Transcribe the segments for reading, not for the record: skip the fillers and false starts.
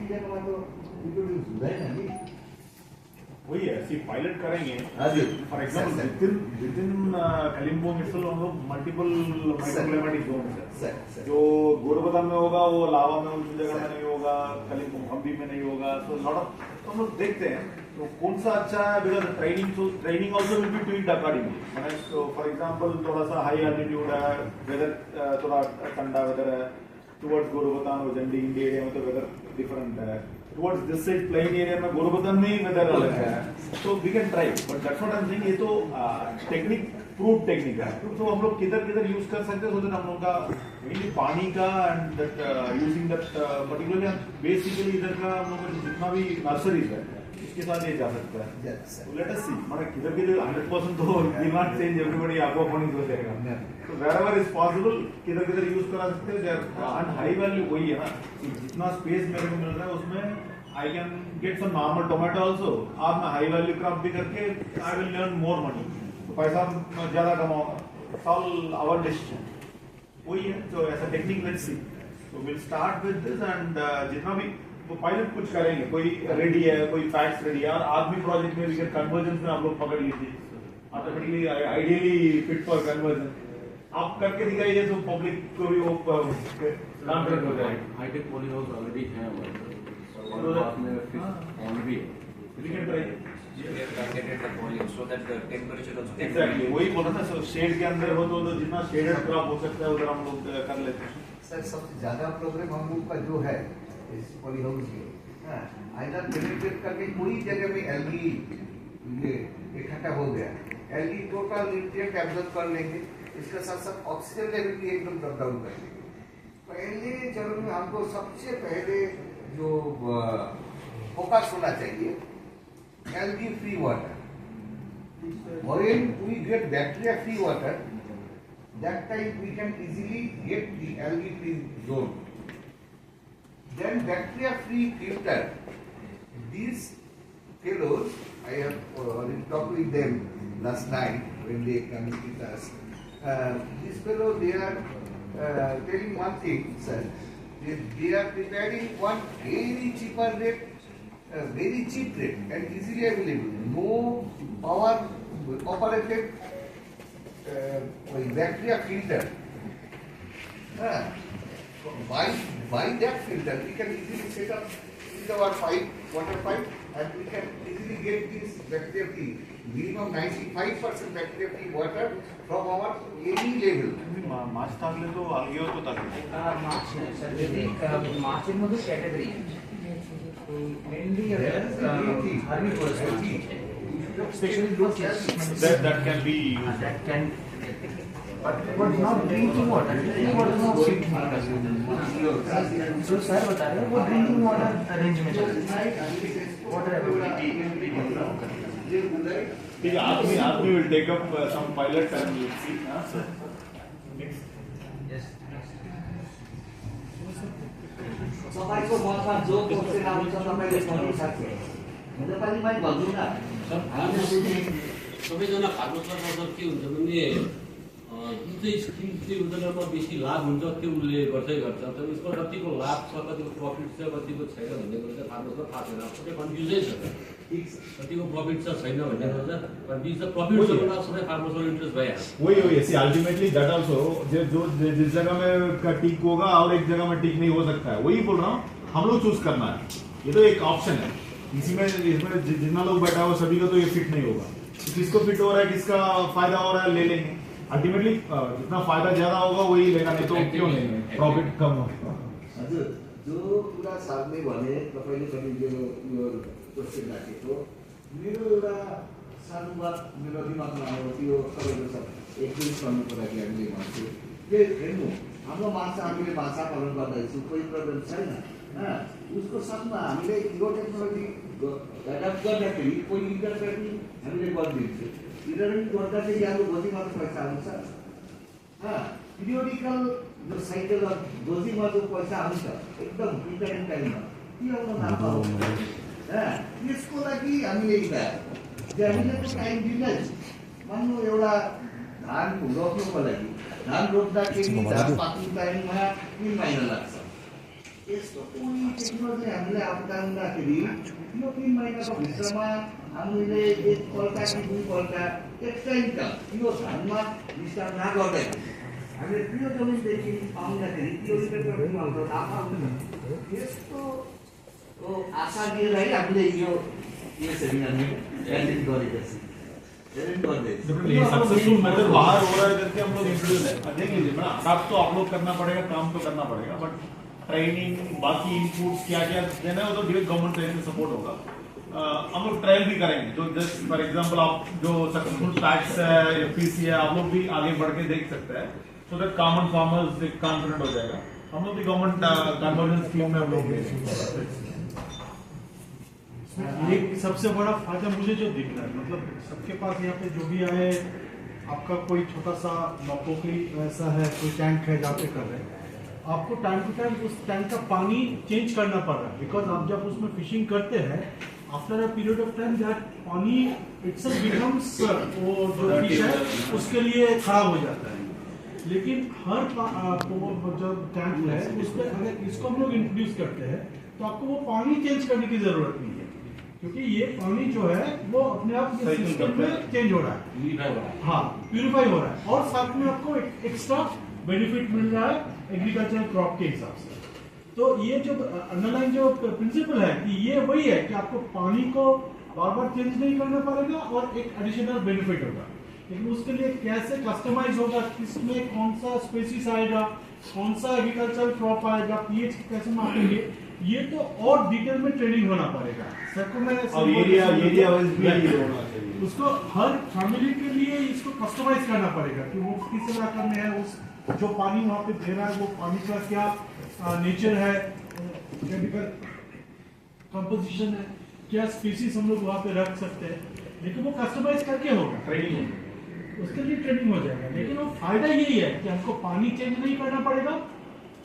जगह तो इंट्रोड्यूस हुँदैन नि। वही है, सी पायलट करेंगे। हजुर। For example within Kalimpong itself हम लोग मल्टीपल माइक्रोक्लाइमेटिक जोन है। जो गोरबदा में होगा वो लावा में उस जगह में नहीं होगा, कालिम्पोंग हम्पी में नहीं होगा। तो लॉट ऑफ हम लोग देखते हैं तो कौन सा अच्छा है, because training also will be tweaked accordingly. मैंने फॉर एग्जाम्पल थोड़ा सा हाई एल्टीट्यूड है, वेदर थोड़ा ठंडा वेदर है, टुवर्ड्स गोरबदान और जंडी इंडी एरिया में तो वेदर डिफरेंट है, towards this side plain area में गोरबदान में ही वेदर अलग है। तो we can try, but that's what I am saying, ये तो टेक्निक प्रूव टेक्निक है। तो हम लोग किधर किधर यूज कर सकते हैं, सो दैट हम लोग का मेनली पानी का and that using that particularly basically इधर का हम लोग का जितना भी नर्सरीज है उसके साथ ये जा सकता है। तो लेट अस सी, मतलब किधर किधर 100% तो will not change everybody aquaponics हो जाएगा। तो वेरेवर इज पॉसिबल किधर किधर यूज करा सकते हैं। एंड हाई वैल्यू वही है ना, जितना स्पेस मेरे को मिल रहा है उसमें I can get some normal tomato also. आप मैं हाई वैल्यू क्रॉप भी करके I will earn more money, तो पैसा ज्यादा कमाऊंगा। ऑल आवर डिसीजन वही है। तो ऐसा टेक्निक लेट्स सी, तो will start with this and जितना भी तो पायलट कुछ करेंगे, कोई रेडी है, कोई फैक्ट्स रेडी है, और आदमी प्रोजेक्ट में भी कन्वर्जेंस में आप लोग पकड़ लीजिए, automatically ideally fit for conversion आप करके दिखाइए तो पब्लिक को भी वो कॉन्फिडेंट हो जाएगा। हाईटेक पॉली हाउस ऑलरेडी है हमारे तो पास में फिक्स ऑन भी है। We can try so that the temperature also can exactly वही बोल रहा था। शेड के अंदर हो तो जितना शेडेड क्रॉप हो सकता है उधर हम लोग कर लेते हैं। सर सबसे ज्यादा प्रॉब्लम हम लोग का जो है इस पॉली हाउस में, आइदर पेनिट्रेट करके कोई जगह में एल्गी ये इकट्ठा हो गया, एल्गी टोटल न्यूट्रिएंट एब्जॉर्ब कर लेंगे, इसके साथ साथ ऑक्सीजन लेवल भी एकदम ड्रॉप डाउन कर देंगे। पहले चरण में हमको सबसे पहले जो फोकस होना चाहिए algae free water. When we get bacteria free water, that time we can easily get the algae free zone. Then bacteria free filter. These fellows, I have talked with them last night when they come with us. These fellows, they are telling one thing, sir. They are preparing one very cheaper rate. Very cheap rate and easily available. No power operated bacteria filter. By that filter, we can easily set up with our pipe, water pipe, and we can easily get this bacteria free, minimum 95% bacteria free water from our any level. মাছ থাকলে তো আলগেও তো থাকবে। মাছ sir যদি মাছের মধ্যে category mainly herbivores, especially those that can be used. that can, but not drinking water. Drinking water is not fit. So sir बता रहे हैं वो drinking water range में चलता है, water availability। ठीक है, आदमी will take up some pilots and we'll see. Sir. Next. तपाईँको मनमा जो क्वेसन आउँछ तपाईँले भन्नु सक्छ। नेपालीमै भन्नु न। सबैजना फार्मर्सलाई मतलब के हुन्छ भने जुन चाहिँ स्किम चाहिँ उनीहरूमा बेसी लाभ हुन्छ त्यो उसले गर्दै गर्छ, तर उसको कतिको लाभ छ, कतिको प्रफिट छ, कतिको छैन भन्ने कुरो चाहिँ फार्मर्सलाई थाहा छैन। सबै कन्फ्युजै छ, कतिको प्रफिट छ छैन भन्ने कुरा चाहिँ कन्फ्युज छ। प्रफिट छ भने सबै फार्मर्सको इन्ट्रेस्ट भइहाल्छ। वही सी अल्टीमेटली दैट आल्सो जो जिस जगह में का टिक होगा और एक जगह में टिक नहीं हो सकता है, वही बोल रहा हूँ हम लोग चूज करना है। ये तो एक ऑप्शन है, इसमें जितना लोग बैठा हो सभी का तो ये फिट नहीं होगा। तो किसको फिट हो रहा है, किसका फायदा हो रहा है, ले लेंगे। अल्टीमेटली जितना फायदा ज्यादा होगा वही लेगा, नहीं तो क्यों लेंगे, प्रॉफिट कम होगा। हजुर, जो कुरा सार्ने भने तपाईँले पनि यो क्वेसन राखेको, मेरो एउटा सानो बात मेरो दिमागमा आयो, त्यो तपाईँको एक्सपिरियन्स गर्नुको लागि हामीले भन्छौँ के हेर्नु, हाम्रो माछा हामीले माछा पालन गर्दैछौँ, कोही प्रब्लम छैन। उसको साथमा हामीले यो टेक्नोलोजी एडप्ट गर्दाखेरि कोही इन्टरप्रेटिङ हामीले गरिदिन्छौँ। इन्टरप्रेटिङ गर्दाखेरि अब भोलि मात्र पैसा आउँछ। पिरियोडिकल जो साइकल गोजीमा जो पैसा आउँछ एकदम इन्टरनेट टाइममा के आउन नपाउँछ। यसको लागि हामीले हामीले टाइम दिँदै मान्नु एउटा धान रोप्नुको लागि धान रोप्दाखेरि धान पाक्ने टाइममा 3 महिना लाग्छ। यस्तो कुनै टेक्नोलोजी हामीले अपनाउँदाखेरि यो 3 महिनाको भित्रमा हामीले एक पल्टा कि दुई पल्टा एक्स्ट्रा इन्कम यो धनमा विस्तार नगर्दै हामीले त्यो जमिनदेखि पाउँदाखेरि त्यो रिलेटेड हाम्रो लाभ आउँछ। यस्तो आशा लिएर है हामीले यो सेमिनार एटेन्ड गरेका छौँ। सक्सेसफुल मेथड बाहर हो रहा है करके हम लोग इंट्रोड्यूस है। देख लीजिए ना, अब तो अपलोड करना पड़ेगा, काम तो करना पड़ेगा, बट ट्रेनिंग बाकी इनपुट्स क्या क्या देना है वो तो डायरेक्ट गवर्नमेंट से सपोर्ट होगा। हम लोग ट्रायल भी करेंगे, जो जस्ट फॉर एग्जांपल आप जो सक्सेसफुल टैक्स है, एफपीसी है, आप लोग भी आगे बढ़ के देख सकते हैं, सो दैट कॉमन फार्मर्स एक कॉन्फिडेंट हो जाएगा। हम लोग भी गवर्नमेंट कन्वर्जन स्कीम में हम लोग एक सबसे बड़ा फायदा मुझे जो दिख रहा है, मतलब सबके पास यहाँ पे जो भी आए, आपका कोई छोटा सा पोखरी ऐसा है, कोई टैंक है जहाँ पे कर रहे हैं, आपको टाइम टू टाइम उस टैंक का पानी चेंज करना पड़ रहा है, बिकॉज आप जब उसमें फिशिंग करते हैं after a period of time that पानी इट्सेल्फ बिकम्स वो जो फिश है उसके लिए खराब हो जाता है। लेकिन हर जो टैंक है उस पर अगर इसको हम लोग इंट्रोड्यूस करते हैं तो आपको वो पानी चेंज करने की जरूरत नहीं है, क्योंकि ये पानी जो है वो अपने आप सिस्टम में चेंज हो रहा है, हाँ प्यूरिफाई हो रहा है, और साथ में आपको एक्स्ट्रा बेनिफिट मिल रहा है एग्रीकल्चर क्रॉप के हिसाब से। तो ये जो अंडरलाइन जो प्रिंसिपल है कि ये वही है कि आपको पानी को बार बार चेंज नहीं करना पड़ेगा और एक एडिशनल बेनिफिट होगा। लेकिन उसके लिए कैसे कस्टमाइज होगा, किसमें कौन सा स्पेसिस आएगा, कौन सा एग्रीकल्चर क्रॉप आएगा, पीएच कैसे मापेंगे, ये तो और डिटेल में ट्रेनिंग होना पड़ेगा सबको। मैं एरिया वाइज भी होना चाहिए, उसको हर फैमिली के लिए इसको कस्टमाइज करना पड़ेगा कि वो किस इलाके में है, उस जो पानी वहाँ पे दे रहा है वो पानी का क्या नेचर है, केमिकल कंपोजिशन है, क्या स्पीसीज हम लोग वहाँ पे रख सकते हैं, लेकिन वो कस्टमाइज करके होगा, ट्रेनिंग उसके लिए ट्रेनिंग हो जाएगा। लेकिन वो फायदा यही है कि हमको पानी चेंज नहीं करना पड़ेगा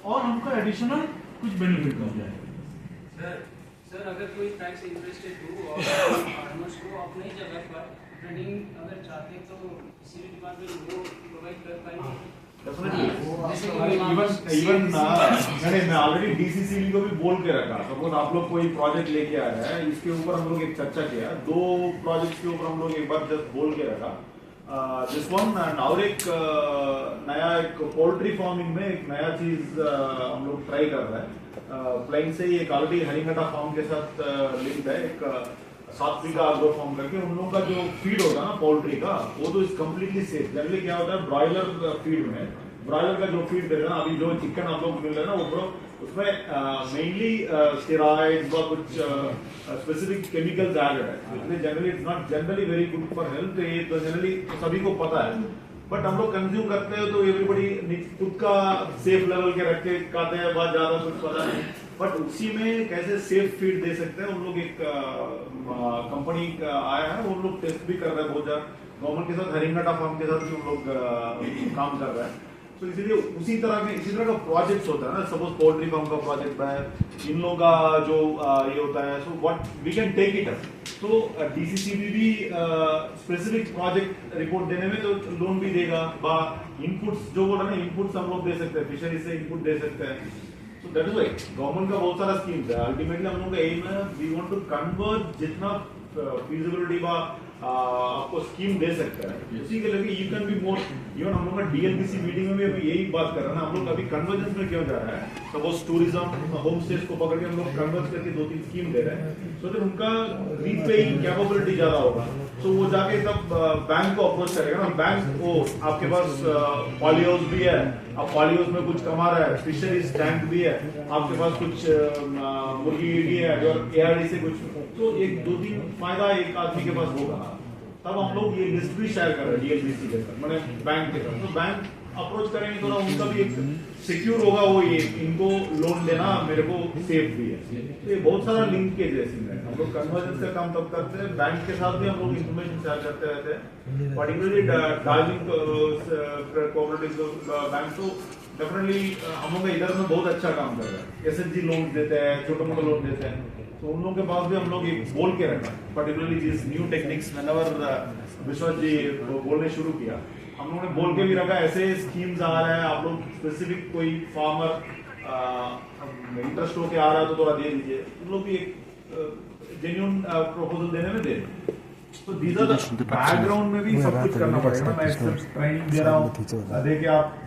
और हमको एडिशनल कुछ बेनिफिट मिल जाएगा। सर अगर कोई ट्राई से इंटरेस्टेड हो और फार्मर्स को अपनी जगह पर ट्रेनिंग अगर चाहते हैं तो किसी भी डिपार्टमेंट वो प्रोवाइड कर पाएंगे? इवन मैं ऑलरेडी डीसीसीबी को भी बोल के रखा। सपोज आप लोग कोई प्रोजेक्ट लेके आ रहे हैं, इसके ऊपर हम लोग एक चर्चा किया, 2 प्रोजेक्ट के ऊपर हम लोग एक बार जस्ट बोल के रखा दिस वन एंड, और एक नया एक पोल्ट्री फार्मिंग में एक नया चीज हम लोग ट्राई कर रहे हैं। प्लाइन से ही एक ऑलरेडी हरिंगटा फार्म के साथ लिंक है, एक सात्विका आग्रो फार्म करके, उन लोगों का जो फीड होता है ना पोल्ट्री का, वो तो इज कम्प्लीटली सेफ। जनरली क्या होता है ब्रॉयलर फीड में, ब्रॉयलर का जो फीड दे रहे हैं अभी जो चिकन आप लोग मिल रहे हैं ना, वो उसमें मेनली स्टेरॉइड्स व कुछ स्पेसिफिक केमिकल्स एडेड है, इसलिए generally it's not generally very good for health. ये तो जनरली सभी को पता है, बट हम लोग कंज्यूम करते हैं तो एवरीबडी खुद का सेफ लेवल के रख के खाते हैं, बहुत ज्यादा कुछ पता नहीं, बट उसी में कैसे सेफ फीड दे सकते हैं। उन लोग एक कंपनी आया है, वो लोग टेस्ट भी कर रहे हैं बहुत ज्यादा गवर्नमेंट के साथ, हरिंगटा फार्म के साथ भी उन लोग काम कर रहे हैं। तो इसीलिए इसी तरह का प्रोजेक्ट्स होता है ना, सपोज पोल्ट्री फार्म का प्रोजेक्ट है, इन लोगों का जो ये होता है, so what we can take it up. तो डीसीसीबी भी स्पेसिफिक प्रोजेक्ट रिपोर्ट देने में तो लोन भी देगा, इनपुट्स जो बोल रहे हैं इनपुट्स हम लोग दे सकते हैं, फिशरी से इनपुट दे सकते हैं। So that is why government का बहुत सारा स्कीम्स है। अल्टीमेटली हम लोग का एम है, वी वांट टू कन्वर्ट जितना फीजिबिलिटी बा आपको स्कीम दे सकता है, उसी के लिए you can be more. Even हम लोग का डीएलबीसी मीटिंग में भी अभी यही बात कर रहे हैं ना, हम लोग अभी कन्वर्जेंस में क्यों जा रहा है, सपोज टूरिज्म होम स्टेज को पकड़ के हम लोग कन्वर्ज करके 2-3 स्कीम दे रहे हैं, सो दैट उनका रीपेइंग कैपेबिलिटी ज्यादा होगा। तो वो जाके तब बैंक को अप्रोच करेगा ना, बैंक वो आपके पास पॉलीहाउस भी है, आप पॉलीहाउस में कुछ कमा रहा है, फिशरीज टैंक भी है, आपके पास कुछ मुर्गी भी है और एआरडी से कुछ, तो एक 2-3 फायदा एक आदमी के पास होगा। तब हम लोग ये लिस्ट भी शेयर कर रहे हैं डीएलबीसी के साथ, मैंने बैंक के साथ, तो बैंक अप्रोच करेंगे थोड़ा, उनका भी एक सिक्योर होगा, वो ये इनको लोन देना मेरे को सेफ भी है। तो ये बहुत सारा लिंक के जैसे है, हम लोग कन्वर्जेंस का काम तब करते हैं, बैंक के साथ भी हम लोग इन्फॉर्मेशन शेयर करते रहते हैं, पर्टिकुलरली डार्जिलिंग कोऑपरेटिव बैंक तो डेफिनेटली हम लोग इधर में बहुत अच्छा काम कर रहा है, एसएचजी लोन देते हैं, छोटे मोटे लोन देते हैं, तो उन लोगों के पास भी हम लोग एक बोल के रखा, पर्टिकुलरली जिस new techniques whenever Vishwanath ji बोलने शुरू किया, हम लोगों ने बोल के भी रखा, ऐसे स्कीम्स आ रहे हैं, आप लोग स्पेसिफिक कोई फार्मर इंटरेस्ट होके आ रहा है तो थोड़ा दे दीजिए, उन लोग भी एक जेन्युइन प्रपोजल देने में दे। तो दीज आर द बैकग्राउंड में भी सब कुछ करना पड़ेगा। मैं ट्रेनिंग दे रहा हूँ, देखिए आप